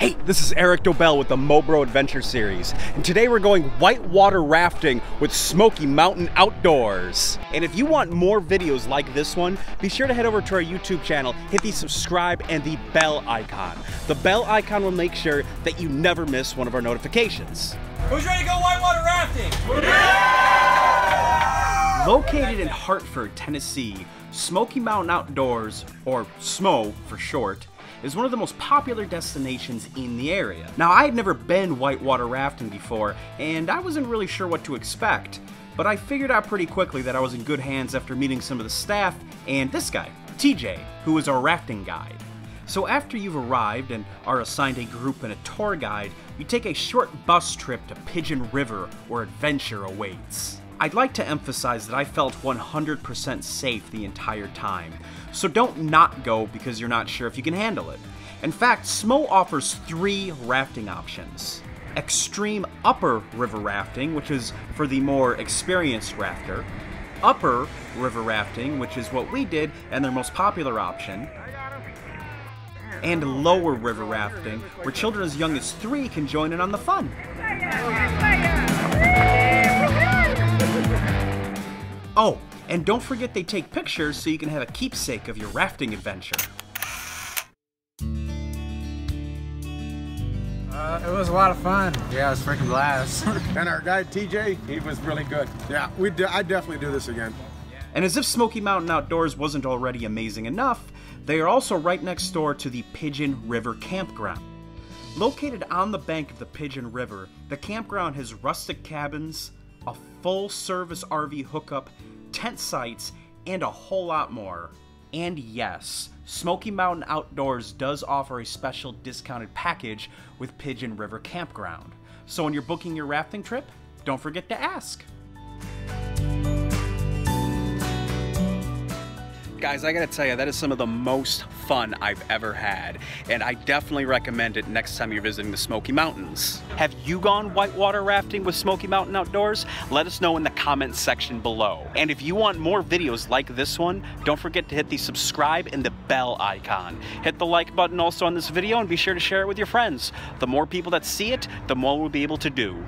Hey, this is Erik with the MoBro Adventure Series, and today we're going whitewater rafting with Smoky Mountain Outdoors. And if you want more videos like this one, be sure to head over to our YouTube channel, hit the subscribe and the bell icon. The bell icon will make sure that you never miss one of our notifications. Who's ready to go whitewater rafting? Yeah! Located in Hartford, Tennessee, Smoky Mountain Outdoors, or SMO for short, is one of the most popular destinations in the area. Now, I had never been whitewater rafting before, and I wasn't really sure what to expect, but I figured out pretty quickly that I was in good hands after meeting some of the staff and this guy, TJ, who is our rafting guide. So after you've arrived and are assigned a group and a tour guide, you take a short bus trip to Pigeon River, where adventure awaits. I'd like to emphasize that I felt 100% safe the entire time, so don't not go because you're not sure if you can handle it. In fact, SMO offers 3 rafting options. Extreme upper river rafting, which is for the more experienced rafter. Upper river rafting, which is what we did and their most popular option. And lower river rafting, where children as young as 3 can join in on the fun. Oh, and don't forget they take pictures so you can have a keepsake of your rafting adventure. It was a lot of fun. Yeah, it was freaking blast. And our guide TJ, he was really good. Yeah, I'd definitely do this again. And as if Smoky Mountain Outdoors wasn't already amazing enough, they are also right next door to the Pigeon River Campground. Located on the bank of the Pigeon River, the campground has rustic cabins, a full-service RV hookup, tent sites, and a whole lot more. And yes, Smoky Mountain Outdoors does offer a special discounted package with Pigeon River Campground. So when you're booking your rafting trip, don't forget to ask. Guys, I gotta tell you, that is some of the most fun I've ever had, and I definitely recommend it next time you're visiting the Smoky Mountains. Have you gone whitewater rafting with Smoky Mountain Outdoors? Let us know in the comments section below. And if you want more videos like this one, don't forget to hit the subscribe and the bell icon. Hit the like button also on this video and be sure to share it with your friends. The more people that see it, the more we'll be able to do.